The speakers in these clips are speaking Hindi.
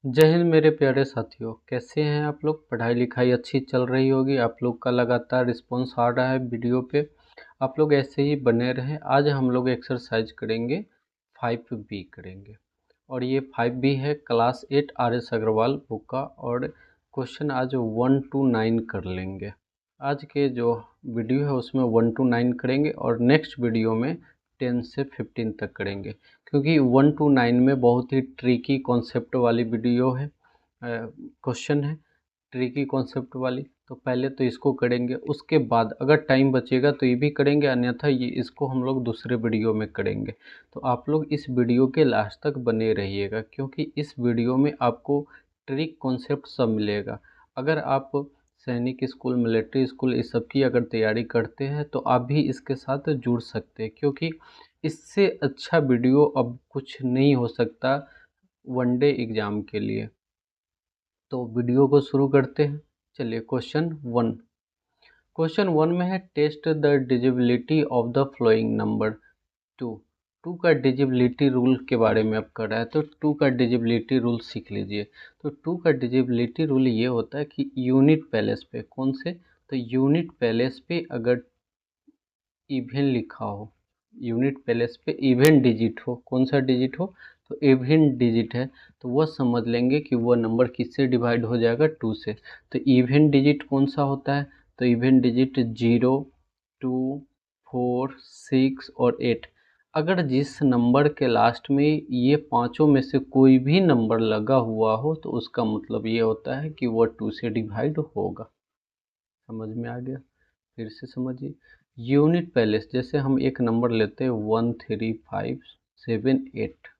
जय हिंद मेरे प्यारे साथियों, कैसे हैं आप लोग। पढ़ाई लिखाई अच्छी चल रही होगी। आप लोग का लगातार रिस्पॉन्स आ रहा है वीडियो पे। आप लोग ऐसे ही बने रहें। आज हम लोग एक्सरसाइज करेंगे 5B करेंगे। और ये 5B है क्लास 8 RS अग्रवाल बुक का। और क्वेश्चन आज 1 to 9 कर लेंगे। आज के जो वीडियो है उसमें 1 to 9 करेंगे और नेक्स्ट वीडियो में 10 से 15 तक करेंगे, क्योंकि 1 to 9 में बहुत ही ट्रिकी कॉन्सेप्ट वाली वीडियो है, क्वेश्चन है ट्रिकी कॉन्सेप्ट वाली। तो पहले तो इसको करेंगे, उसके बाद अगर टाइम बचेगा तो ये भी करेंगे, अन्यथा ये इसको हम लोग दूसरे वीडियो में करेंगे। तो आप लोग इस वीडियो के लास्ट तक बने रहिएगा, क्योंकि इस वीडियो में आपको ट्रिक कॉन्सेप्ट सब मिलेगा। अगर आप सैनिक स्कूल, मिलिट्री स्कूल इस सब की अगर तैयारी करते हैं तो आप भी इसके साथ जुड़ सकते हैं, क्योंकि इससे अच्छा वीडियो अब कुछ नहीं हो सकता वनडे एग्ज़ाम के लिए। तो वीडियो को शुरू करते हैं। चलिए क्वेश्चन वन में है, test the divisibility of the following number. Two two का डिजिबिलिटी रूल के बारे में अब कर रहा है, तो टू का डिजिबिलिटी रूल सीख लीजिए। तो टू का डिजिबिलिटी रूल ये होता है कि यूनिट पैलेस पे, कौन से, तो यूनिट पैलेस पे अगर इवन लिखा हो, यूनिट पैलेस पे इवन डिजिट हो, कौन सा डिजिट हो, तो इवन डिजिट है, तो वह समझ लेंगे कि वह नंबर किससे डिवाइड हो जाएगा, 2 से। तो इवन डिजिट कौन सा होता है, तो इवन डिजिट 0, 2, 4, 6 और 8। अगर जिस नंबर के लास्ट में ये पांचों में से कोई भी नंबर लगा हुआ हो तो उसका मतलब ये होता है कि वह 2 से डिवाइड होगा। समझ में आ गया। फिर से समझिए, यूनिट पैलेस जैसे हम एक नंबर लेते हैं 1 3 5 7 8,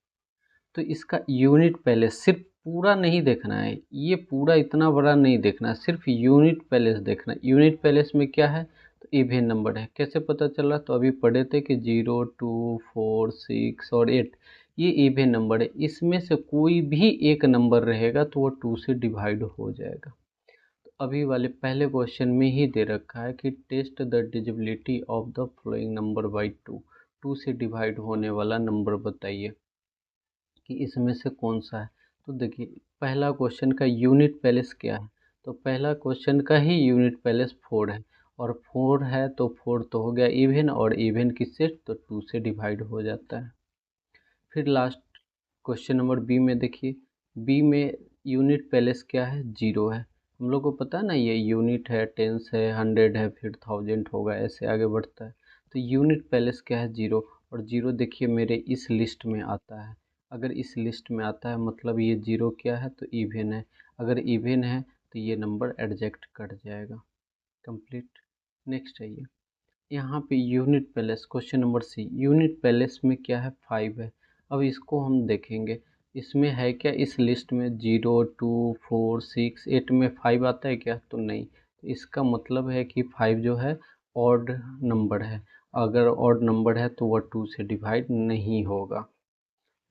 तो इसका यूनिट पैलेस सिर्फ पूरा नहीं देखना है, ये पूरा इतना बड़ा नहीं देखना है, सिर्फ यूनिट पैलेस देखना है। यूनिट पैलेस में क्या है, तो इवन नंबर है। कैसे पता चल रहा, तो अभी पढ़े थे कि 0, 2, 4, 6 और 8 ये इवन नंबर है। इसमें से कोई भी एक नंबर रहेगा तो वो 2 से डिवाइड हो जाएगा। अभी वाले पहले क्वेश्चन में ही दे रखा है कि test the divisibility of the following number by 2। 2 से डिवाइड होने वाला नंबर बताइए कि इसमें से कौन सा है। तो देखिए, पहला क्वेश्चन का यूनिट पैलेस क्या है, तो पहला क्वेश्चन का ही यूनिट पैलेस 4 है, और 4 है तो 4 तो हो गया इवन, और इवन किससे, तो 2 से डिवाइड हो जाता है। फिर लास्ट क्वेश्चन नंबर बी में देखिए, बी में यूनिट पैलेस क्या है, 0 है। हम लोग को पता है ना, ये यूनिट है, टेंस है, 100 है, फिर 1000 होगा, ऐसे आगे बढ़ता है। तो यूनिट पैलेस क्या है, 0। और 0 देखिए मेरे इस लिस्ट में आता है। अगर इस लिस्ट में आता है मतलब ये 0 क्या है, तो इवन है। अगर इवन है तो ये नंबर एडजेक्ट कट जाएगा। कंप्लीट। नेक्स्ट है ये, यहाँ पे unit place, question number C, unit place में क्या है, 5 है। अब इसको हम देखेंगे, इसमें है क्या, इस लिस्ट में 0, 2, 4, 6, 8 में 5 आता है क्या, तो नहीं। तो इसका मतलब है कि 5 जो है ऑड नंबर है। अगर ऑड नंबर है तो वह 2 से डिवाइड नहीं होगा।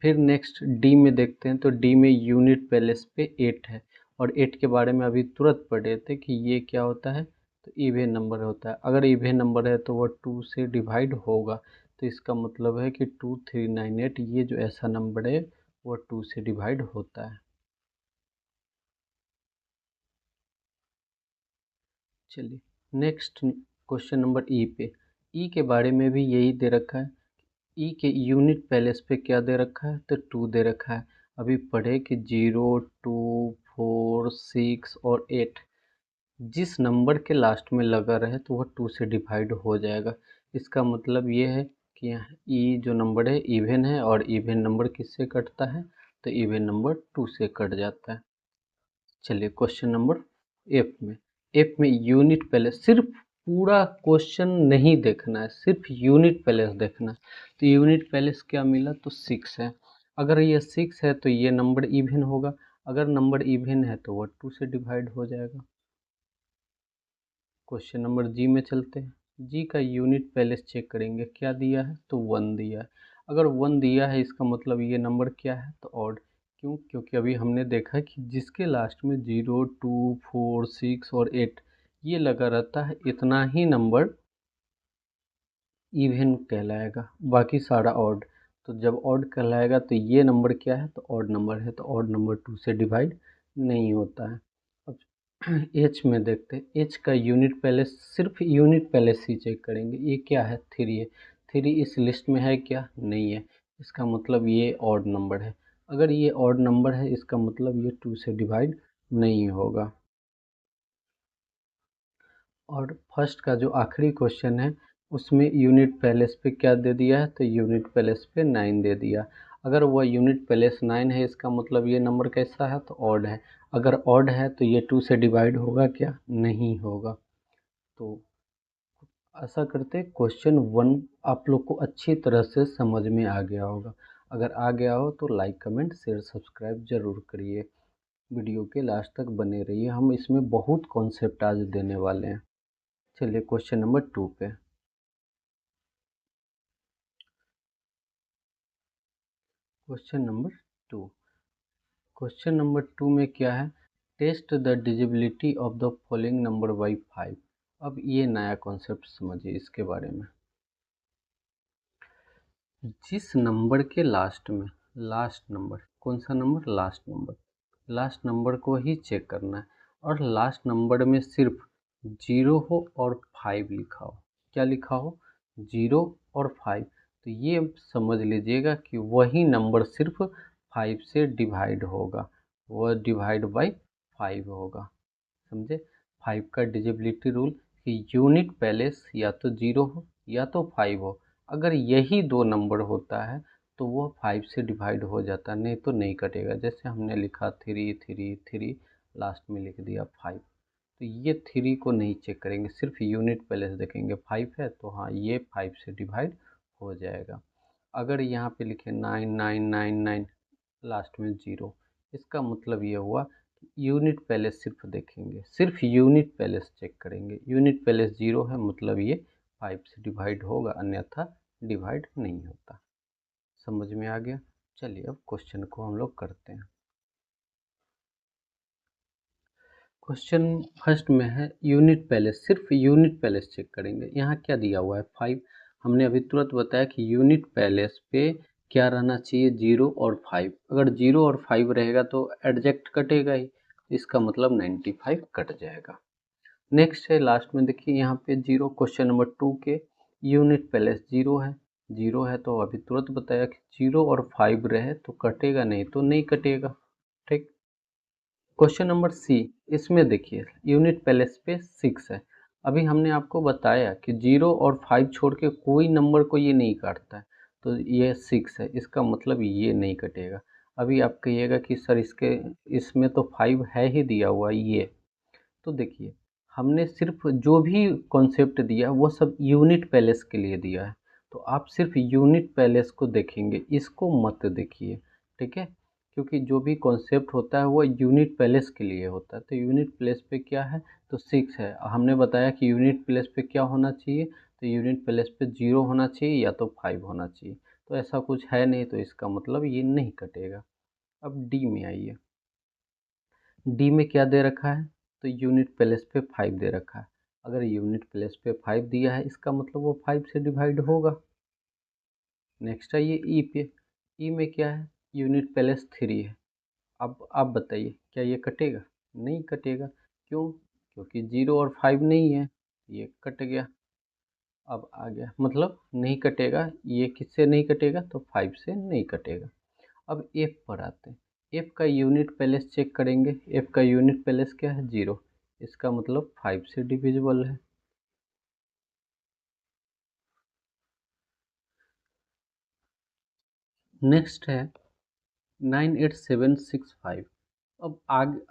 फिर नेक्स्ट डी में देखते हैं, तो डी में यूनिट पैलेस पे 8 है। और 8 के बारे में अभी तुरंत पढ़े थे कि ये क्या होता है, तो इवन नंबर होता है। अगर इवन नंबर है तो वह 2 से डिवाइड होगा। तो इसका मतलब है कि 2398 ये जो ऐसा नंबर है वह 2 से डिवाइड होता है। चलिए नेक्स्ट क्वेश्चन नंबर ई पे, ई के बारे में भी यही दे रखा है। ई के यूनिट पैलेस पे क्या दे रखा है, तो 2 दे रखा है। अभी पढ़े कि 0, 2, 4, 6 और 8 जिस नंबर के लास्ट में लगा रहे तो वह 2 से डिवाइड हो जाएगा। इसका मतलब ये है कि यहाँ ई जो नंबर है इवन है, और इवन नंबर किससे कटता है, तो इवन नंबर 2 से कट जाता है। चलिए क्वेश्चन नंबर एफ में, एफ में यूनिट पैलेस, सिर्फ पूरा क्वेश्चन नहीं देखना है, सिर्फ यूनिट पैलेस देखना है। तो यूनिट पैलेस क्या मिला, तो 6 है। अगर ये 6 है तो ये नंबर इवन होगा। अगर नंबर इवन है तो वह 2 से डिवाइड हो जाएगा। क्वेश्चन नंबर जी में चलते हैं। जी का यूनिट पैलेस चेक करेंगे, क्या दिया है, तो 1 दिया है। अगर 1 दिया है इसका मतलब ये नंबर क्या है, तो ऑड। क्यों, क्योंकि अभी हमने देखा कि जिसके लास्ट में 0, 2, 4, 6 और 8 ये लगा रहता है, इतना ही नंबर इवन कहलाएगा, बाकी सारा ऑड। तो जब ऑड कहलाएगा तो ये नंबर क्या है, तो ऑड नंबर है, तो ऑड नंबर 2 से डिवाइड नहीं होता है। अब एच में देखते हैं, एच का यूनिट प्लेस, सिर्फ यूनिट प्लेस ही चेक करेंगे। ये क्या है, 3 है, 3 इस लिस्ट में है क्या, नहीं है, इसका मतलब ये ऑड नंबर है। अगर ये ऑड नंबर है इसका मतलब ये 2 से डिवाइड नहीं होगा। और फर्स्ट का जो आखिरी क्वेश्चन है उसमें यूनिट प्लेस पे क्या दे दिया है, तो यूनिट प्लेस पे 9 दे दिया। अगर वह यूनिट प्लेस 9 है इसका मतलब ये नंबर कैसा है, तो ऑड है। अगर ऑड है तो ये 2 से डिवाइड होगा क्या, नहीं होगा। तो आशा करते क्वेश्चन 1 आप लोग को अच्छी तरह से समझ में आ गया होगा। अगर आ गया हो तो लाइक कमेंट शेयर सब्सक्राइब जरूर करिए। वीडियो के लास्ट तक बने रहिए, हम इसमें बहुत कॉन्सेप्ट आज देने वाले हैं। चलिए क्वेश्चन नंबर 2 पे। क्वेश्चन नंबर 2, क्वेश्चन नंबर 2 में क्या है, test the divisibility of the following number by 5। अब ये नया कॉन्सेप्ट समझिए इसके बारे में। जिस नंबर के लास्ट में, लास्ट नंबर कौन सा number, last number, last number को ही चेक करना है। और लास्ट नंबर में सिर्फ 0 हो और 5 लिखा हो, क्या लिखा हो, 0 और 5, तो ये समझ लीजिएगा कि वही नंबर सिर्फ 5 से डिवाइड होगा, वह डिवाइड बाई 5 होगा। समझे, 5 का डिजिबिलिटी रूल कि यूनिट प्लेस या तो 0 हो या तो 5 हो। अगर यही दो नंबर होता है तो वह 5 से डिवाइड हो जाता, नहीं तो नहीं कटेगा। जैसे हमने लिखा 3 3 3, लास्ट में लिख दिया 5, तो ये 3 को नहीं चेक करेंगे, सिर्फ यूनिट प्लेस देखेंगे, 5 है तो हाँ ये 5 से डिवाइड हो जाएगा। अगर यहाँ पे लिखे 9 9 9 9, लास्ट में 0, इसका मतलब ये हुआ कि यूनिट प्लेस सिर्फ देखेंगे, सिर्फ यूनिट प्लेस चेक करेंगे। यूनिट प्लेस 0 है मतलब ये 5 से डिवाइड होगा, अन्यथा डिवाइड नहीं होता। समझ में आ गया। चलिए अब क्वेश्चन को हम लोग करते हैं। क्वेश्चन फर्स्ट में है यूनिट प्लेस, सिर्फ यूनिट प्लेस चेक करेंगे। यहाँ क्या दिया हुआ है, 5। हमने अभी तुरंत बताया कि यूनिट प्लेस पे क्या रहना चाहिए, 0 और 5। अगर 0 और 5 रहेगा तो एडजेक्ट कटेगा ही, इसका मतलब 95 कट जाएगा। नेक्स्ट है लास्ट में, देखिए यहाँ पे 0, क्वेश्चन नंबर 2 के यूनिट प्लेस 0 है, 0 है तो अभी तुरंत बताया कि 0 और 5 रहे तो कटेगा, नहीं तो नहीं कटेगा। ठीक। क्वेश्चन नंबर सी, इसमें देखिए यूनिट प्लेस पे 6 है। अभी हमने आपको बताया कि 0 और 5 छोड़ के कोई नंबर को ये नहीं काटता है, तो ये 6 है, इसका मतलब ये नहीं कटेगा। अभी आप कहिएगा कि सर इसके इसमें तो 5 है ही दिया हुआ ये, तो देखिए हमने सिर्फ जो भी कॉन्सेप्ट दिया वो सब यूनिट प्लेस के लिए दिया है, तो आप सिर्फ यूनिट प्लेस को देखेंगे, इसको मत देखिए। ठीक है, क्योंकि जो भी कॉन्सेप्ट होता है वो यूनिट प्लेस के लिए होता है। तो यूनिट प्लेस पे क्या है, तो 6 है। हमने बताया कि यूनिट प्लेस पे क्या होना चाहिए, तो यूनिट प्लेस पे 0 होना चाहिए या तो 5 होना चाहिए, तो ऐसा कुछ है नहीं, तो इसका मतलब ये नहीं कटेगा। अब डी में आइए, डी में क्या दे रखा है, तो यूनिट प्लेस पे 5 दे रखा है। अगर यूनिट प्लेस पे 5 दिया है इसका मतलब वो 5 से डिवाइड होगा। नेक्स्ट है ये ई पे, ई में क्या है, यूनिट प्लेस 3 है। अब आप बताइए क्या ये कटेगा, नहीं कटेगा। क्यों, क्योंकि 0 और 5 नहीं है, ये कट गया। अब आ गया, मतलब नहीं कटेगा, ये किससे नहीं कटेगा, तो 5 से नहीं कटेगा। अब एफ पर आते हैं, एफ का यूनिट प्लेस चेक करेंगे। एफ का यूनिट प्लेस क्या है, 0, इसका मतलब 5 से डिविजिबल है। नेक्स्ट है 98765। अब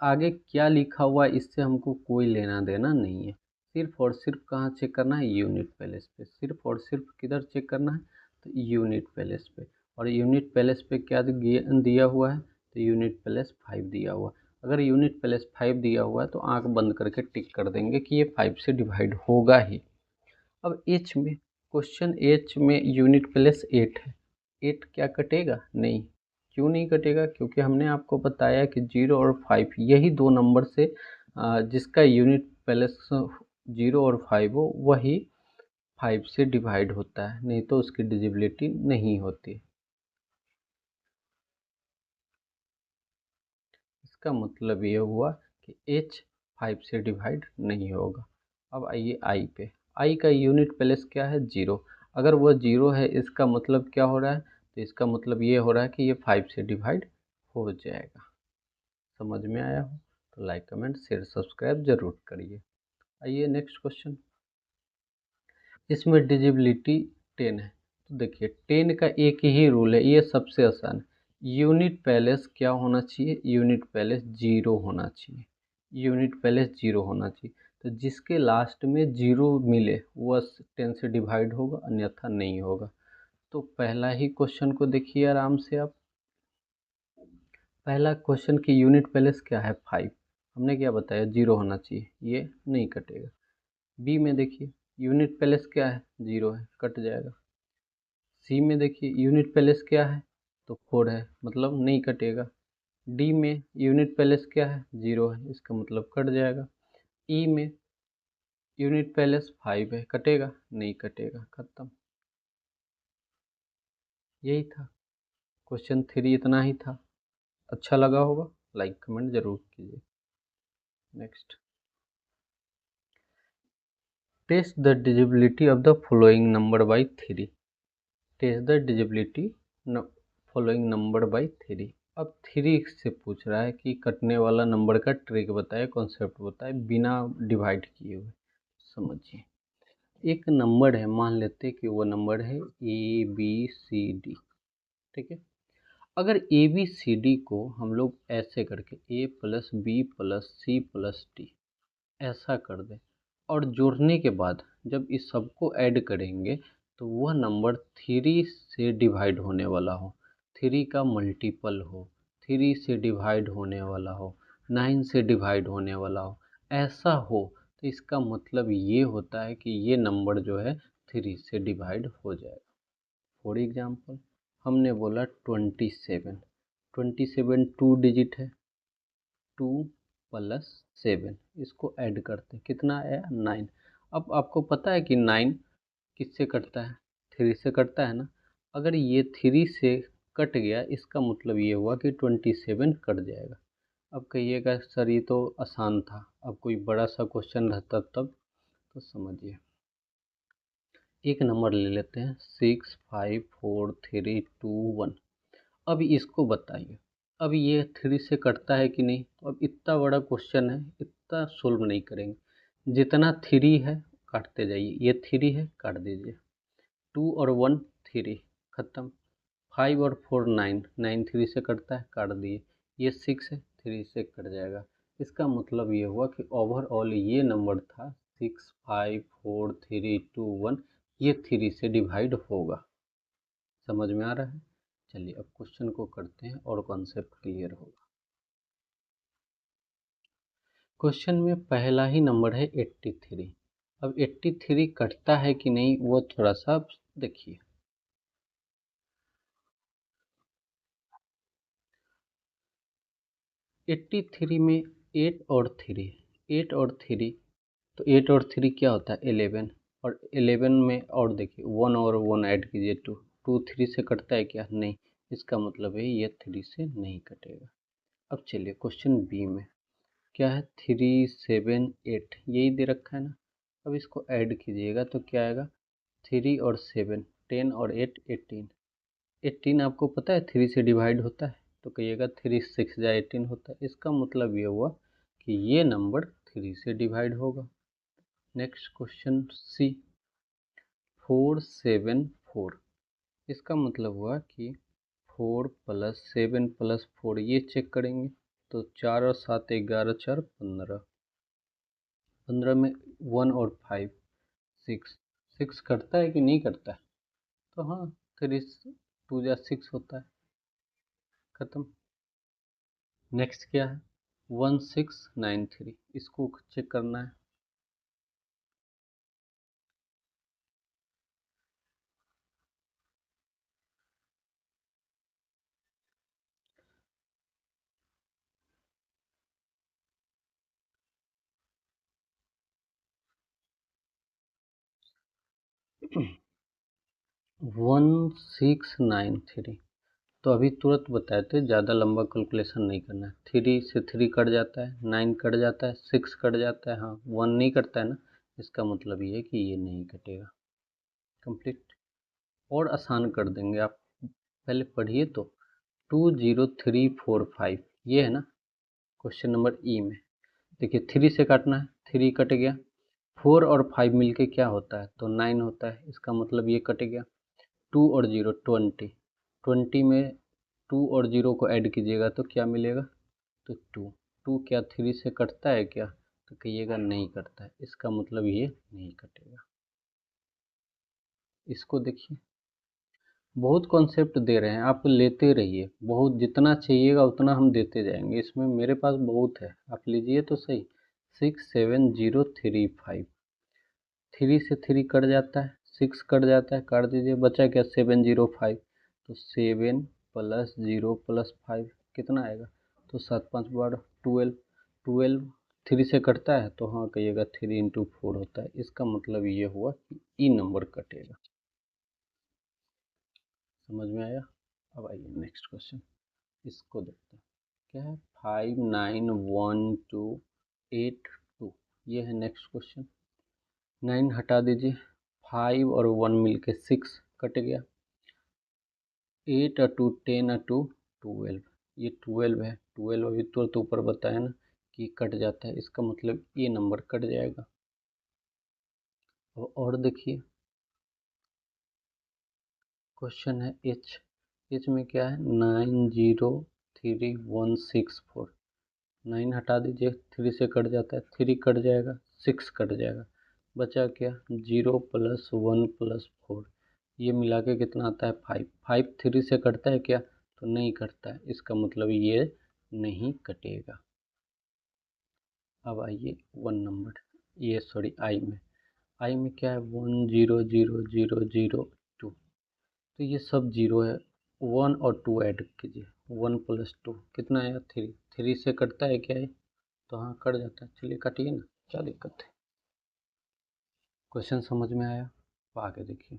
आगे क्या लिखा हुआ है इससे हमको कोई लेना देना नहीं है, सिर्फ और सिर्फ कहाँ चेक करना है, यूनिट प्लेस पे, सिर्फ और सिर्फ किधर चेक करना है, तो यूनिट प्लेस पे। और यूनिट प्लेस पे क्या दिया हुआ है, तो यूनिट प्लेस 5 दिया हुआ है। अगर यूनिट प्लेस 5 दिया हुआ है तो आंख बंद करके टिक कर देंगे कि ये 5 से डिवाइड होगा ही। अब एच में, क्वेश्चन एच में यूनिट प्लेस 8 है, 8 क्या कटेगा, नहीं। क्यों नहीं कटेगा, क्योंकि हमने आपको बताया कि 0 और 5 यही दो नंबर से जिसका यूनिट प्लेस 0 और 5 हो वही 5 से डिवाइड होता है, नहीं तो उसकी डिजिबिलिटी नहीं होती। इसका मतलब ये हुआ कि h 5 से डिवाइड नहीं होगा। अब आइए i पे। i का यूनिट प्लेस क्या है? 0। अगर वह 0 है इसका मतलब क्या हो रहा है? तो इसका मतलब ये हो रहा है कि ये 5 से डिवाइड हो जाएगा। समझ में आया हो तो लाइक कमेंट शेयर सब्सक्राइब जरूर करिए। आइए नेक्स्ट क्वेश्चन। इसमें डिजिबिलिटी 10 है। तो देखिए 10 का एक ही रूल है, ये सबसे आसान। यूनिट पैलेस क्या होना चाहिए? यूनिट पैलेस 0 होना चाहिए। यूनिट पैलेस 0 होना चाहिए। तो जिसके लास्ट में 0 मिले वह 10 से डिवाइड होगा, अन्यथा नहीं होगा। तो पहला ही क्वेश्चन को देखिए आराम से आप। पहला क्वेश्चन की यूनिट पैलेस क्या है? 5। हमने क्या बताया? 0 होना चाहिए, ये नहीं कटेगा। बी में देखिए यूनिट पैलेस क्या है? 0 है, कट जाएगा। सी में देखिए यूनिट पैलेस क्या है? तो 4 है, मतलब नहीं कटेगा। डी में यूनिट पैलेस क्या है? 0 है, इसका मतलब कट जाएगा। ई में यूनिट पैलेस 5 है, कटेगा? नहीं कटेगा, खत्म। यही था क्वेश्चन 3, इतना ही था। अच्छा लगा होगा, लाइक कमेंट जरूर कीजिए। Next, test the divisibility of the following number by 3। Test the divisibility following number by 3। अब 3 से पूछ रहा है कि कटने वाला नंबर का ट्रिक बताए, कॉन्सेप्ट बताए बिना डिवाइड किए हुए। समझिए, एक नंबर है, मान लेते कि वो नंबर है ABCD। ठीक है, अगर ABCD को हम लोग ऐसे करके A+B+C+D ऐसा कर दें और जोड़ने के बाद जब इस सबको ऐड करेंगे तो वह नंबर 3 से डिवाइड होने वाला हो, 3 का मल्टीपल हो, 3 से डिवाइड होने वाला हो, 9 से डिवाइड होने वाला हो, ऐसा हो तो इसका मतलब ये होता है कि ये नंबर जो है 3 से डिवाइड हो जाएगा। फॉर एग्जाम्पल हमने बोला 27। 27 टू डिजिट है, 2+7, इसको ऐड करते हैं, कितना आया? 9। अब आपको पता है कि 9 किससे कटता है? 3 से कटता है ना। अगर ये 3 से कट गया इसका मतलब ये हुआ कि 27 कट जाएगा। अब कहिएगा सर ये तो आसान था, अब कोई बड़ा सा क्वेश्चन रहता तब। तो समझिए, एक नंबर ले लेते हैं 6, 5, 4, 3, 2, 1। अब इसको बताइए, अब ये 3 से कटता है कि नहीं? तो अब इतना बड़ा क्वेश्चन है, इतना सोल्व नहीं करेंगे। जितना 3 है काटते जाइए, ये 3 है काट दीजिए, 2 और 1 3, खत्म। 5 और 4 9, 9 3 से कटता है, काट दिए। ये 6 है, 3 से कट जाएगा। इसका मतलब ये हुआ कि ओवरऑल ये नंबर था 6, 5, 4, 3, 2, 1, ये 3 से डिवाइड होगा। समझ में आ रहा है? चलिए अब क्वेश्चन को करते हैं और कॉन्सेप्ट क्लियर होगा। क्वेश्चन में पहला ही नंबर है 83। अब 83 कटता है कि नहीं वो थोड़ा सा देखिए। 83 में 8 और 3, 8 और 3, तो 8 और 3 क्या होता है? 11। और 11 में और देखिए 1 और 1 ऐड कीजिए, 2। 2 3 से कटता है क्या? नहीं, इसका मतलब है ये 3 से नहीं कटेगा। अब चलिए क्वेश्चन बी में क्या है? 3 7 8 यही दे रखा है ना। अब इसको ऐड कीजिएगा तो क्या आएगा? 3 और 7 10 और 8 18। 18 आपको पता है 3 से डिवाइड होता है, तो कहिएगा 3 6 या 18 होता है। इसका मतलब ये हुआ कि ये नंबर 3 से डिवाइड होगा। नेक्स्ट क्वेश्चन सी, 4 7 4। इसका मतलब हुआ कि 4+7+4 ये चेक करेंगे तो 4 और 7 11, 4 15। 15 में 1 और 5 6, 6 कटता है कि नहीं कटता है? तो हाँ, 3 2 या 6 होता है, खत्म। नेक्स्ट क्या है? 1693, इसको चेक करना है। वन सिक्स नाइन थ्री, तो अभी तुरंत बताए थे, ज़्यादा लंबा कैलकुलेशन नहीं करना है। 3 से 3 कट जाता है, 9 कट जाता है, 6 कट जाता है, हाँ 1 नहीं कटता है ना, इसका मतलब ये है कि ये नहीं कटेगा। कंप्लीट। और आसान कर देंगे आप, पहले पढ़िए तो 20345 ये है ना क्वेश्चन नंबर ई में। देखिए 3 से काटना है, 3 कट गया, 4 और 5 मिलके क्या होता है, तो 9 होता है, इसका मतलब ये कट गया। 2 और 0 20, 20 में 2 और 0 को ऐड कीजिएगा तो क्या मिलेगा, तो 2। 2 क्या 3 से कटता है क्या, तो कहिएगा नहीं कटता है, इसका मतलब ये नहीं कटेगा। इसको देखिए, बहुत कॉन्सेप्ट दे रहे हैं, आप लेते रहिए, बहुत जितना चाहिएगा उतना हम देते जाएंगे, इसमें मेरे पास बहुत है, आप लीजिए तो सही। 67035, 3 से 3 कट जाता है, 6 कट जाता है, काट दीजिए, बचा क्या 705, तो 7 प्लस 0 प्लस 5 कितना आएगा, तो 7 5 12 12, 12 3 से कटता है तो हाँ कहिएगा 3 इंटू 4 होता है, इसका मतलब ये हुआ कि ई नंबर कटेगा। समझ में आया। अब आइए नेक्स्ट क्वेश्चन, इसको देखते हैं क्या है। 591282, ये है नेक्स्ट क्वेश्चन। 9 हटा दीजिए, 5 और 1 मिलके 6 कट गया, 8 और 2 10 और 2 12, ये 12 है, 12 अभी तुरंत ऊपर बताया ना कि कट जाता है, इसका मतलब ये नंबर कट जाएगा। और देखिए क्वेश्चन है एच, एच में क्या है 903164, 9 हटा दीजिए, 3 से कट जाता है, 3 कट जाएगा, 6 कट जाएगा, बचा क्या 0 प्लस 1 प्लस 4, ये मिला के कितना आता है 5, 5 3 से कटता है क्या, तो नहीं कटता है, इसका मतलब ये नहीं कटेगा। अब आइए 1 नंबर, ये सॉरी आई में, आई में क्या है 100002, तो ये सब जीरो है, 1 और 2 ऐड कीजिए, 1 प्लस 2 कितना आया 3, 3 से कटता है क्या है, तो हाँ कट जाता है, चलिए काटिए ना, क्या दिक्कत है। क्वेश्चन समझ में आया, तो आगे देखिए।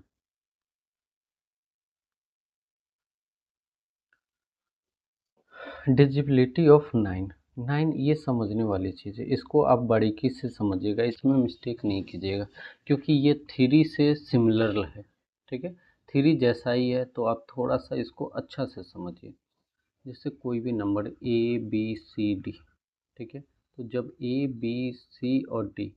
डिजिबिलिटी ऑफ 9, 9 ये समझने वाली चीज़ है, इसको आप बारीकी से समझिएगा, इसमें मिस्टेक नहीं कीजिएगा, क्योंकि ये 3 से सिमिलर है, ठीक है, 3 जैसा ही है, तो आप थोड़ा सा इसको अच्छा से समझिए। जैसे कोई भी नंबर ABCD, ठीक है, तो जब ABC और D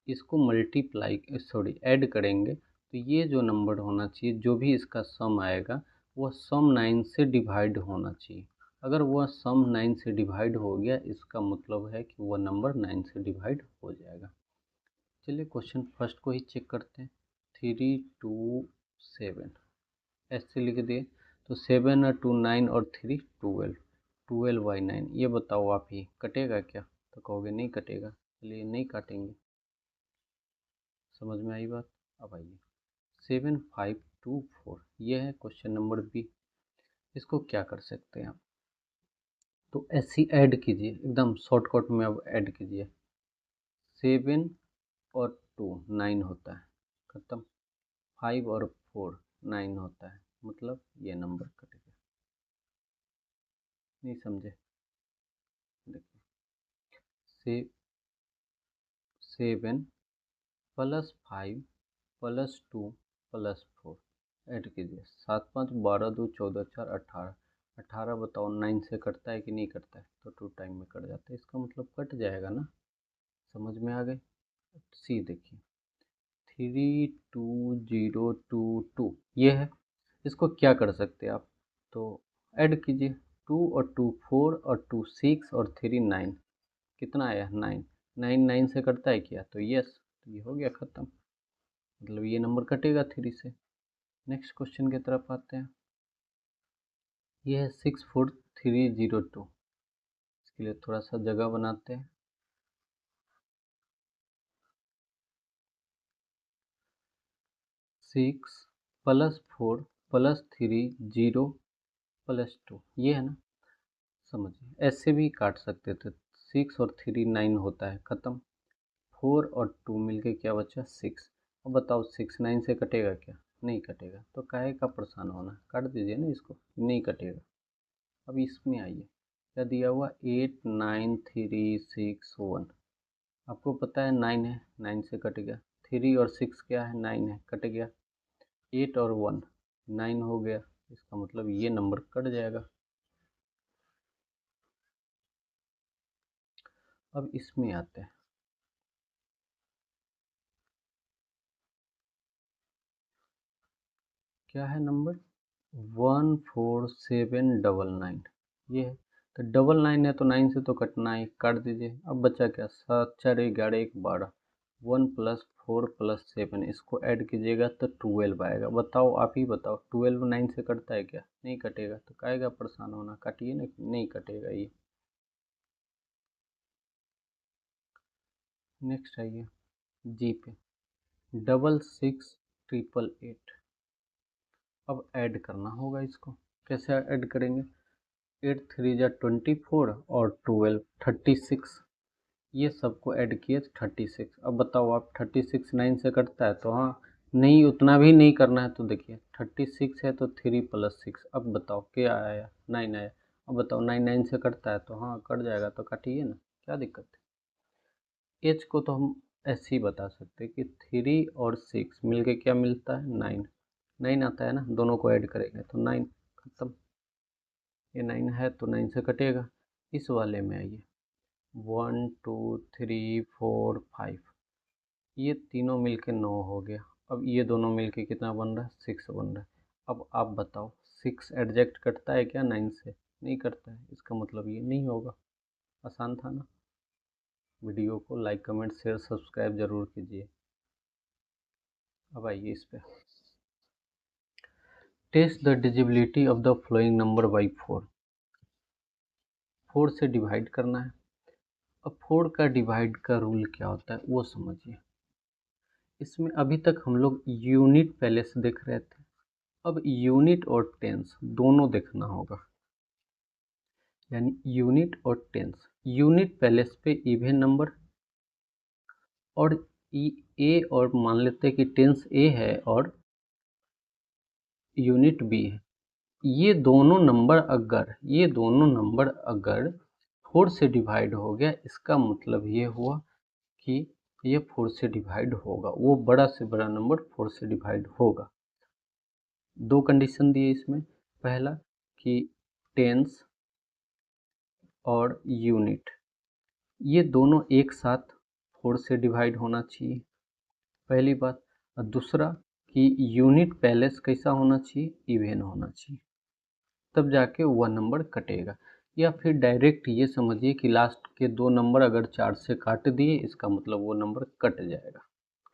इसको मल्टीप्लाई सॉरी ऐड करेंगे, तो ये जो नंबर होना चाहिए, जो भी इसका सम आएगा वह सम 9 से डिवाइड होना चाहिए। अगर वह सम 9 से डिवाइड हो गया, इसका मतलब है कि वह नंबर 9 से डिवाइड हो जाएगा। चलिए क्वेश्चन फर्स्ट को ही चेक करते हैं। 327 ऐसे लिख दिए, तो 7 और 2 9 और 3 12, 12/9, ये बताओ आप ही कटेगा क्या, तो कहोगे नहीं कटेगा, चलिए नहीं काटेंगे। समझ में आई बात। अब आइए 7524, ये है क्वेश्चन नंबर बी, इसको क्या कर सकते हैं आप, तो ऐसी ऐड कीजिए, एकदम शॉर्टकट में अब ऐड कीजिए, 7 और 2 9 होता है, खत्म, 5 और 4 9 होता है, मतलब ये नंबर कटेगा। नहीं समझे, देखिए 7 प्लस 5 प्लस 2 प्लस 4 ऐड कीजिए, 7 5 12 2 14 4 18, 18 बताओ 9 से कटता है कि नहीं कटता है, तो 2 टाइम में कट जाता है, इसका मतलब कट जाएगा ना। समझ में आ गई। सी देखिए 32022, ये है, इसको क्या कर सकते हैं आप, तो ऐड कीजिए, 2 और 2 4 और 2 6 और 3 9, कितना आया 9, 9 9 से कटता है क्या, तो यस, तो ये हो गया ख़त्म, मतलब ये नंबर कटेगा 3 से। नेक्स्ट क्वेश्चन की तरफ आते हैं, ये है 64302, इसके लिए थोड़ा सा जगह बनाते हैं। 6 प्लस 4 प्लस 3 0 प्लस 2, ये है ना, समझिए ऐसे भी काट सकते थे, 6 और 3 9 होता है, ख़त्म, 4 और 2 मिलके क्या बचा 6, अब बताओ 6 9 से कटेगा क्या, नहीं कटेगा, तो काहे का परेशान होना, काट दीजिए ना इसको, नहीं कटेगा। अब इसमें आइए, क्या दिया हुआ 89361। आपको पता है 9 है, 9 से कट गया। 3 और 6 क्या है, 9 है, कट गया। 8 और 1 9 हो गया, इसका मतलब ये नंबर कट जाएगा। अब इसमें आते हैं, क्या है नंबर 14799, ये है। तो 99 है तो 9 से तो कटना है, काट दीजिए। अब बचा क्या, 7 4 11 1 12, 1 + 4 + 7, इसको ऐड कीजिएगा तो 12 आएगा। बताओ, आप ही बताओ, 12 9 से कटता है क्या, नहीं कटेगा। तो काहेगा परेशान होना, काटिए ना, नहीं कटेगा ये। नेक्स्ट आइए जी पे, 666888। अब ऐड करना होगा इसको, कैसे ऐड करेंगे, 8 3 जा 24 और 12 36, ये सबको ऐड किए 36। अब बताओ आप, 36 9 से कटता है तो हाँ, नहीं उतना भी नहीं करना है। तो देखिए 36 है तो 3 + 6, अब बताओ क्या आया, 9 आया। अब बताओ 9 9 से कटता है तो हाँ कट जाएगा, तो काटिए ना, क्या दिक्कत है। एच को तो हम ऐसे ही बता सकते हैं कि 3 और 6 मिलके क्या मिलता है, 9 9 आता है ना, दोनों को ऐड करेंगे तो 9, खत्म। ये 9 है तो 9 से कटेगा। इस वाले में आइए, 1 2 3 4 5, ये तीनों मिलके 9 हो गया। अब ये दोनों मिलके कितना बन रहा है, 6 बन रहा है। अब आप बताओ 6 एडजेक्ट कटता है क्या 9 से, नहीं करता है, इसका मतलब ये नहीं होगा। आसान था ना। वीडियो को लाइक कमेंट शेयर सब्सक्राइब जरूर कीजिए। अब आइए इस पे, test the divisibility of the following number by 4। 4 से डिवाइड करना है। अब 4 का डिवाइड का रूल क्या होता है वो समझिए। इसमें अभी तक हम लोग यूनिट पहले से देख रहे थे, अब यूनिट और टेंस दोनों देखना होगा। यानी यूनिट और टेंस, यूनिट पहले पे इवन नंबर, और ए, और मान लेते हैं कि टेंस ए है और यूनिट बी है। ये दोनों नंबर अगर 4 से डिवाइड हो गया, इसका मतलब ये हुआ कि ये 4 से डिवाइड होगा, वो बड़ा से बड़ा नंबर 4 से डिवाइड होगा। दो कंडीशन दिए इसमें, पहला कि टेंस और यूनिट ये दोनों एक साथ 4 से डिवाइड होना चाहिए, पहली बात। और दूसरा कि यूनिट पैलेस कैसा होना चाहिए, इवन होना चाहिए, तब जाके वह नंबर कटेगा। या फिर डायरेक्ट ये समझिए कि लास्ट के दो नंबर अगर 4 से काट दिए, इसका मतलब वो नंबर कट जाएगा।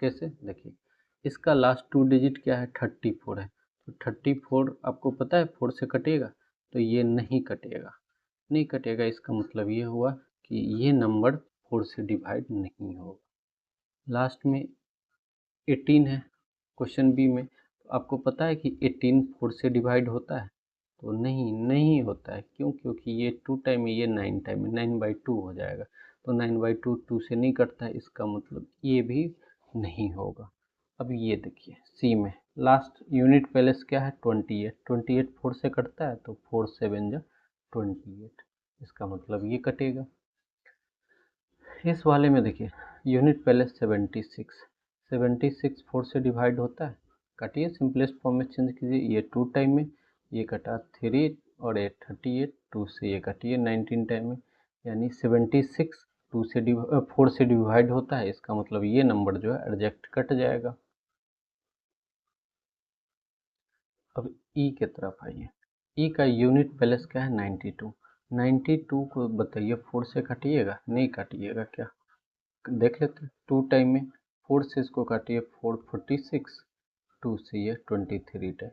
कैसे, देखिए इसका लास्ट 2 डिजिट क्या है, 34 है। तो 34 आपको पता है 4 से कटेगा, तो ये नहीं कटेगा, नहीं कटेगा। इसका मतलब ये हुआ कि ये नंबर 4 से डिवाइड नहीं होगा। लास्ट में 18 है क्वेश्चन बी में, तो आपको पता है कि 18 4 से डिवाइड होता है, तो नहीं होता है। क्यों, क्योंकि ये 2 टाइम है, ये 9 टाइम है, 9/2 हो जाएगा। तो 9/2 2 से नहीं कटता है, इसका मतलब ये भी नहीं होगा। अब ये देखिए सी में लास्ट यूनिट पैलेस क्या है, 28। 28 4 से कटता है, तो 4 7 जा 28, इसका मतलब ये कटेगा। इस वाले में देखिए यूनिट पैलेस 76, 76 4 से डिवाइड होता है, काटिए सिंपलेस्ट फॉर्म में चेंज कीजिए। ये 2 टाइम में, ये कटा 3 और 8 38, 2 से ये काटिए 19 टाइम में, यानी 76 4 से डिवाइड होता है, इसका मतलब ये नंबर जो है एडजेक्ट कट जाएगा। अब ई के तरफ आइए, ई का यूनिट पैलेस क्या है, 92। 92 को बताइए 4 से काटिएगा, नहीं काटिएगा क्या, देख लेते हैं। 2 टाइम में 4 से इसको काटिए, 4 46, 2 से ये 23 टाइम,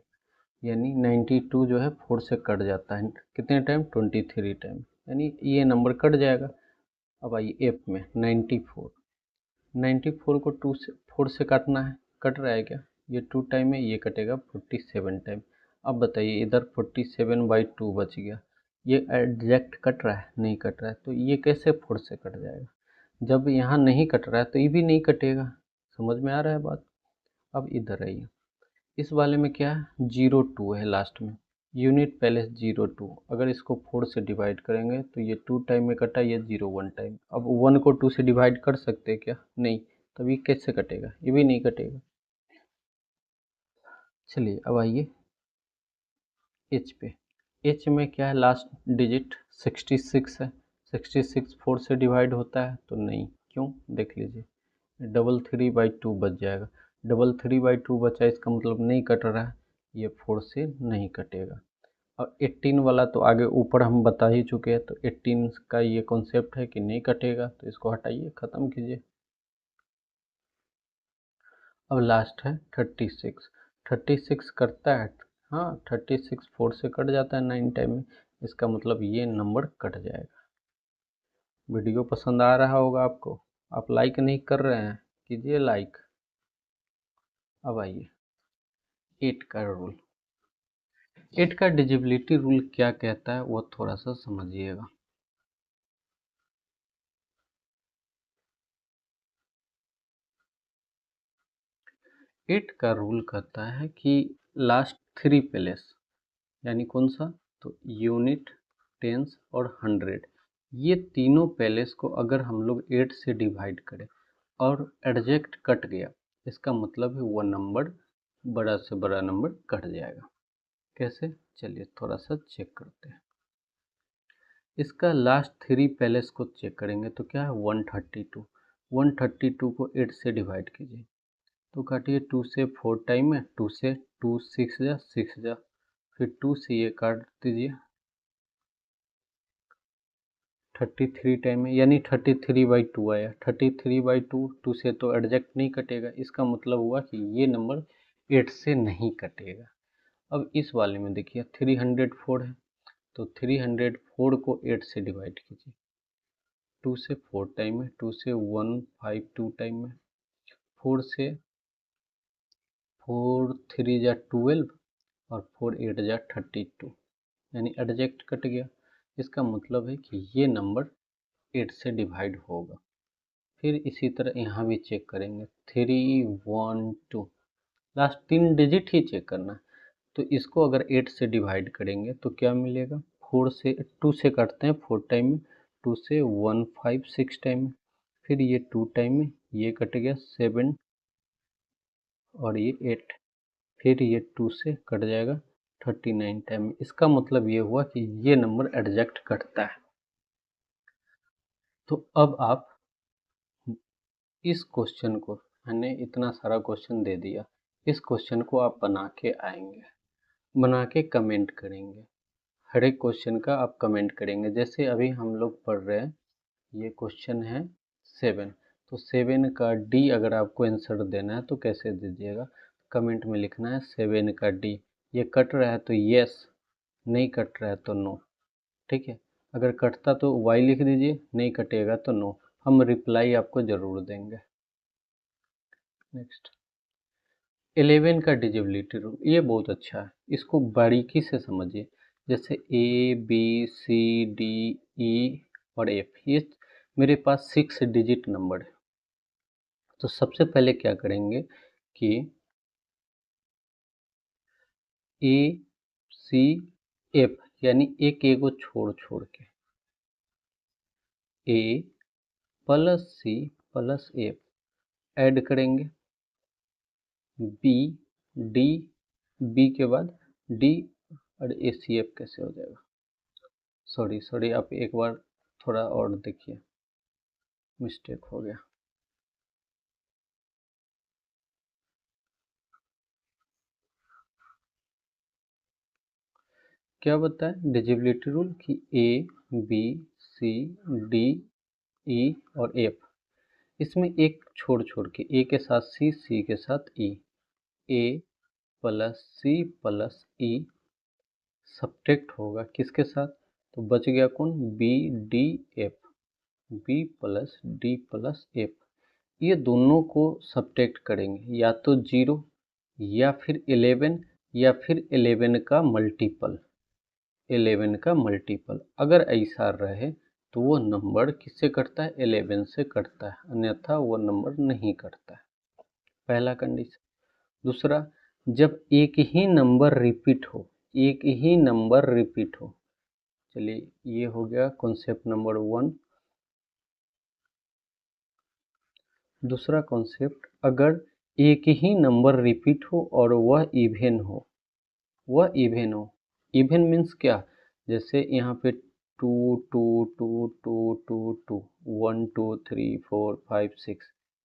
यानी 92 जो है 4 से कट जाता है कितने टाइम, 23 टाइम, यानी ये नंबर कट जाएगा। अब आइए एफ में 94, 94 को 2 से 4 से काटना है, कट रहा है क्या, ये 2 टाइम में, ये कटेगा 47 टाइम। अब बताइए इधर 47/2 बच गया, ये एग्जैक्ट कट रहा है, नहीं कट रहा है, तो ये कैसे 4 से कट जाएगा। जब यहाँ नहीं कट रहा है तो ये भी नहीं कटेगा, समझ में आ रहा है बात। अब इधर आइए, इस वाले में क्या है, 02 है लास्ट में, यूनिट पैलेस 02, अगर इसको 4 से डिवाइड करेंगे तो ये 2 टाइम में कटा, ये 0 1 टाइम। अब 1 को 2 से डिवाइड कर सकते हैं क्या? नहीं, तब ये कैसे कटेगा? ये भी नहीं कटेगा। चलिए अब आइए एच पे। एच में क्या है, लास्ट डिजिट 66 है। 66 4 से डिवाइड होता है तो नहीं, क्यों? देख लीजिए, 3/3/2 बच जाएगा। 3/3/2 बचा, इसका मतलब नहीं कट रहा है, ये 4 से नहीं कटेगा। और 18 वाला तो आगे ऊपर हम बता ही चुके हैं, तो 18 का ये कॉन्सेप्ट है कि नहीं कटेगा, तो इसको हटाइए, ख़त्म कीजिए। अब लास्ट है 36। 36 करता है, हाँ 36 4 से कट जाता है 9 टाइम में, इसका मतलब ये नंबर कट जाएगा। वीडियो पसंद आ रहा होगा आपको, आप लाइक नहीं कर रहे हैं, कीजिए लाइक। अब आइए 8 का रूल। 8 का डिजिबिलिटी रूल क्या कहता है वो थोड़ा सा समझिएगा। एट का रूल कहता है कि लास्ट 3 पैलेस, यानी कौन सा, तो यूनिट, टेंस और 100, ये तीनों पैलेस को अगर हम लोग 8 से डिवाइड करें और एडजेक्ट कट गया, इसका मतलब है वो नंबर, बड़ा से बड़ा नंबर कट जाएगा। कैसे, चलिए थोड़ा सा चेक करते हैं। इसका लास्ट 3 पैलेस को चेक करेंगे तो क्या है, 132। 132 को 8 से डिवाइड कीजिए तो काटिए, 2 से 4 टाइम में, 2 से 2 6 जा 6 जा, फिर 2 से ये काट दीजिए 33 टाइम में, यानी 33/2 आया। 33/2, 2 से तो एडजेक्ट नहीं कटेगा, इसका मतलब हुआ कि ये नंबर 8 से नहीं कटेगा। अब इस वाले में देखिए 304 है, तो 304 को 8 से डिवाइड कीजिए, 2 से 4 टाइम में, 2 से 152 टाइम में, 4 से 4 3 जा 12 और 4 8 जा 32, यानी एडजेक्ट कट गया। इसका मतलब है कि ये नंबर 8 से डिवाइड होगा। फिर इसी तरह यहाँ भी चेक करेंगे, 312, लास्ट 3 डिजिट ही चेक करना है। तो इसको अगर 8 से डिवाइड करेंगे तो क्या मिलेगा, 4 से 2 से काटते हैं 4 टाइम में, 2 से 156 टाइम में, फिर ये 2 टाइम में, ये कट गया 7 और ये 8, फिर ये 2 से कट जाएगा 39 टाइम में। इसका मतलब ये हुआ कि ये नंबर एडजेक्ट कटता है। तो अब आप इस क्वेश्चन को, मैंने इतना सारा क्वेश्चन दे दिया, इस क्वेश्चन को आप बना के आएंगे, बना के कमेंट करेंगे, हर एक क्वेश्चन का आप कमेंट करेंगे। जैसे अभी हम लोग पढ़ रहे हैं, ये क्वेश्चन है 7, तो 7 का डी अगर आपको आंसर देना है तो कैसे दीजिएगा, कमेंट में लिखना है 7 का डी। ये कट रहा है तो यस, नहीं कट रहा है तो नो, ठीक है। अगर कटता तो वाई लिख दीजिए, नहीं कटेगा तो नो, हम रिप्लाई आपको ज़रूर देंगे। नेक्स्ट 11 का डिजिबिलिटी रूल, ये बहुत अच्छा है, इसको बारीकी से समझिए। जैसे A B C D E और एफ, ये मेरे पास 6 डिजिट नंबर है। तो सबसे पहले क्या करेंगे कि ए सी एफ, यानी एक ए को छोड़ छोड़ के A plus C plus F add करेंगे, बी डी, बी के बाद डी, और ए सी एफ कैसे हो जाएगा, सॉरी सॉरी, आप एक बार थोड़ा और देखिए, मिस्टेक हो गया। क्या बताए डिजिबिलिटी रूल कि A B C D E और एफ, इसमें एक छोड़ छोड़ के, ए के साथ सी, सी के साथ E, A plus C plus E subtract होगा किसके साथ, तो बच गया कौन, B D F, B plus D plus F. ये दोनों को सब्ट्रैक्ट करेंगे, या तो 0 या फिर 11 या फिर 11 का मल्टीपल, 11 का मल्टीपल। अगर ऐसा रहे तो वो नंबर किससे कटता है, 11 से कटता है, अन्यथा वो नंबर नहीं कटता है, पहला कंडीशन। दूसरा, जब एक ही नंबर रिपीट हो, एक ही नंबर रिपीट हो। चलिए ये हो गया कॉन्सेप्ट नंबर 1। दूसरा कॉन्सेप्ट, अगर एक ही नंबर रिपीट हो और वह इवन हो, वह इवन हो। इवन मीन्स क्या, जैसे यहाँ पे 2 2 2 2 2 2 1 2 3 4 5 6,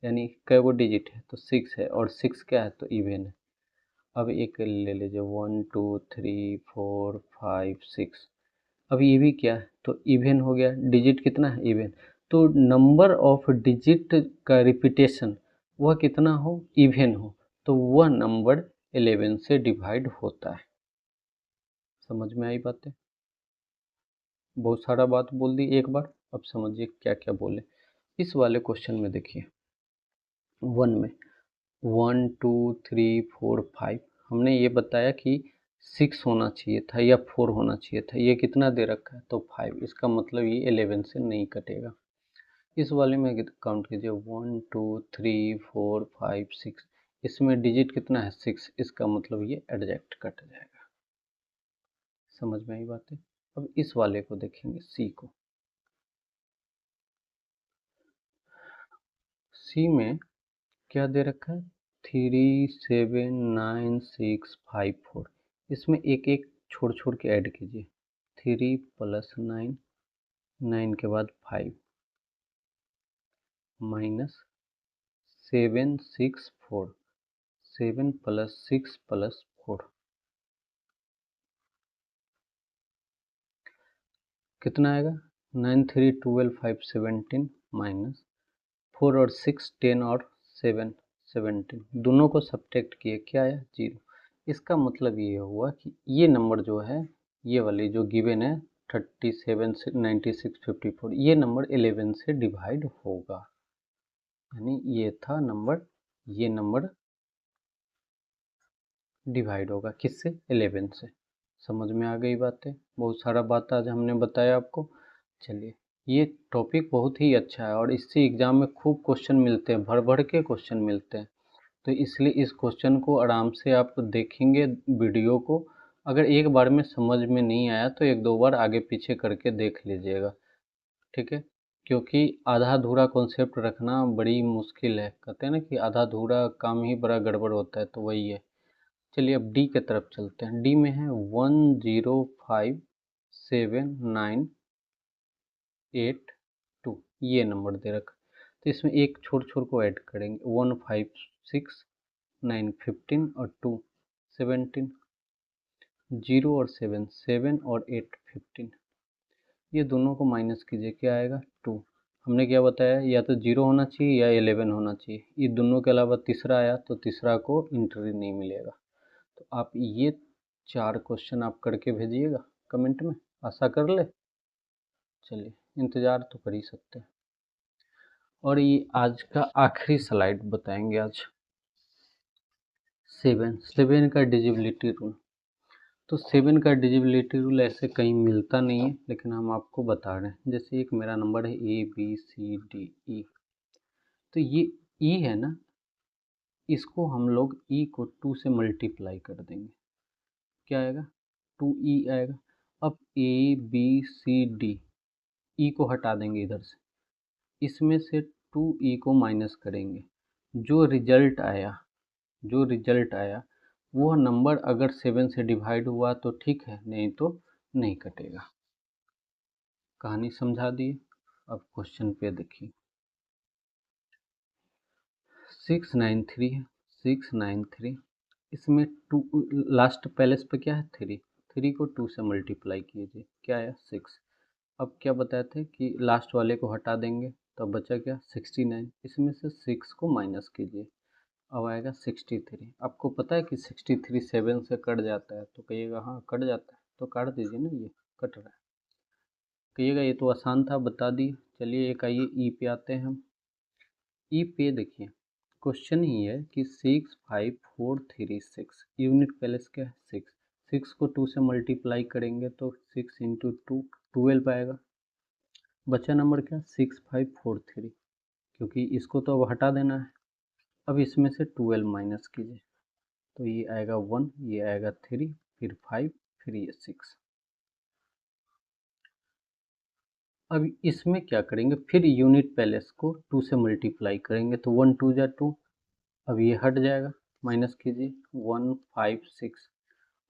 यानी कै गो डिजिट है तो 6 है, और 6 क्या है तो इवन है। अब एक ले लीजिए 1 2 3 4 5 6, अब ये भी क्या है तो इवन हो गया, डिजिट कितना है इवन। तो नंबर ऑफ डिजिट का रिपीटेशन वह कितना हो, इवन हो, तो वह नंबर 11 से डिवाइड होता है। समझ में आई बातें? बहुत सारा बात बोल दी एक बार, अब समझिए क्या क्या बोले। इस वाले क्वेश्चन में देखिए 1 में 1 2 3 4 5, हमने ये बताया कि 6 होना चाहिए था या 4 होना चाहिए था, ये कितना दे रखा है तो 5, इसका मतलब ये 11 से नहीं कटेगा। इस वाले में काउंट कीजिए 1 2 3 4 5 6, इसमें डिजिट कितना है 6, इसका मतलब ये एडजेक्ट कट जाएगा। समझ में आई बातें? अब इस वाले को देखेंगे सी को। सी में क्या दे रखा है 3 7 9 6 5 4, इसमें एक एक छोड़ छोड़ के ऐड कीजिए। 3 + 9, 9 के बाद 5 माइनस 7 6 4, 7 + 6 + 4 कितना आएगा 9 3 12 5 17 माइनस 4 और 6 10 और 7 17, दोनों को सब्ट्रैक्ट किए, क्या आया 0। इसका मतलब ये हुआ कि ये नंबर जो है, ये वाली जो गिवन है 37 96 54, ये नंबर 11 से डिवाइड होगा, यानी ये था नंबर, ये नंबर डिवाइड होगा किससे 11 से। समझ में आ गई बातें? बहुत सारा बात आज हमने बताया आपको। चलिए, ये टॉपिक बहुत ही अच्छा है और इससे एग्जाम में खूब क्वेश्चन मिलते हैं, भर भर के क्वेश्चन मिलते हैं। तो इसलिए इस क्वेश्चन को आराम से आप देखेंगे वीडियो को, अगर एक बार में समझ में नहीं आया तो एक दो बार आगे पीछे करके देख लीजिएगा, ठीक है। क्योंकि आधा अधूरा कॉन्सेप्ट रखना बड़ी मुश्किल है, कहते हैं ना कि आधा अधूरा काम ही बड़ा गड़बड़ होता है, तो वही है। चलिए अब डी के तरफ चलते हैं। डी में है 105798 2, ये नंबर दे रखा, तो इसमें एक छोड़ छोड़ को ऐड करेंगे 1 5 6 9 15 और 2 17, 0 और 7 7 और 8 15, ये दोनों को माइनस कीजिए, क्या आएगा 2। हमने क्या बताया, या तो 0 होना चाहिए या 11 होना चाहिए, ये दोनों के अलावा तीसरा आया तो तीसरा को इंट्री नहीं मिलेगा। तो आप ये 4 क्वेश्चन आप करके भेजिएगा कमेंट में, आशा कर ले। चलिए, इंतज़ार तो कर ही सकते हैं। और ये आज का आखिरी स्लाइड बताएंगे आज, 7 का डिजिबिलिटी रूल। तो 7 का डिजिबिलिटी रूल ऐसे कहीं मिलता नहीं है, लेकिन हम आपको बता रहे हैं। जैसे एक मेरा नंबर है ABCDE, तो ये E है ना, इसको हम लोग E को 2 से मल्टीप्लाई कर देंगे, क्या आएगा 2E आएगा। अब ABCD, E को हटा देंगे इधर से, इसमें से 2E को माइनस करेंगे, जो रिजल्ट आया, जो रिजल्ट आया वो नंबर अगर 7 से डिवाइड हुआ तो ठीक है, नहीं तो नहीं कटेगा। कहानी समझा दिए। अब क्वेश्चन पे देखिए 693 है, 693, इसमें 2 लास्ट पैलेस पे क्या है 3, 3 को 2 से मल्टीप्लाई कीजिए, क्या आया 6। अब क्या बताए थे कि लास्ट वाले को हटा देंगे, तो बचा क्या 69, इसमें से 6 को माइनस कीजिए, अब आएगा 63। आपको पता है कि 63 7 से कट जाता है, तो कहिएगा हाँ कट जाता है, तो काट दीजिए ना, ये कट रहा है, कहिएगा ये तो आसान था बता दिए। चलिए एक आइए ई पे आते हैं हम। ई पे देखिए क्वेश्चन ही है कि 65436, यूनिट पैलेस क्या है 6, 6 को 2 से मल्टीप्लाई करेंगे तो 6 इंटू 2 12 आएगा। बचा नंबर क्या 6543, क्योंकि इसको तो अब हटा देना है। अब इसमें से 12 माइनस कीजिए, तो ये आएगा 1, ये आएगा 3, फिर 5, फिर ये 6। अब इसमें क्या करेंगे, फिर यूनिट पैलेस को 2 से मल्टीप्लाई करेंगे तो 1 2 जा 2, अब ये हट जाएगा, माइनस कीजिए 1 5 6,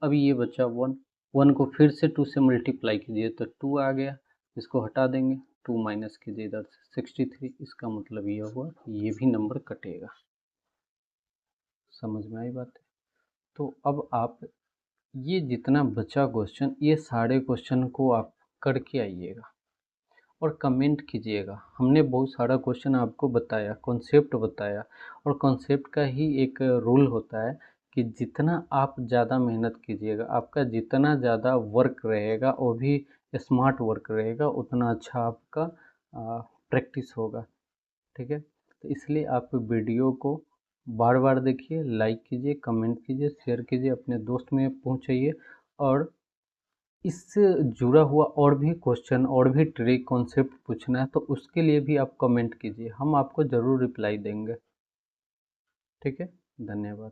अब ये बचा 1, 1 को फिर से 2 से मल्टीप्लाई कीजिए तो 2 आ गया, इसको हटा देंगे, 2 माइनस कीजिए इधर से 63, इसका मतलब ये हुआ ये भी नंबर कटेगा। समझ में आई बात है? तो अब आप ये जितना बचा क्वेश्चन, ये सारे क्वेश्चन को आप करके आइएगा और कमेंट कीजिएगा। हमने बहुत सारा क्वेश्चन आपको बताया, कॉन्सेप्ट बताया, और कॉन्सेप्ट का ही एक रूल होता है कि जितना आप ज़्यादा मेहनत कीजिएगा, आपका जितना ज़्यादा वर्क रहेगा वो भी स्मार्ट वर्क रहेगा, उतना अच्छा आपका प्रैक्टिस होगा। ठीक है, तो इसलिए आप वीडियो को बार बार देखिए, लाइक कीजिए, कमेंट कीजिए, शेयर कीजिए, अपने दोस्त में पहुँचाइए, और इससे जुड़ा हुआ और भी क्वेश्चन और भी ट्रिक कॉन्सेप्ट पूछना है तो उसके लिए भी आप कमेंट कीजिए, हम आपको ज़रूर रिप्लाई देंगे। ठीक है, धन्यवाद।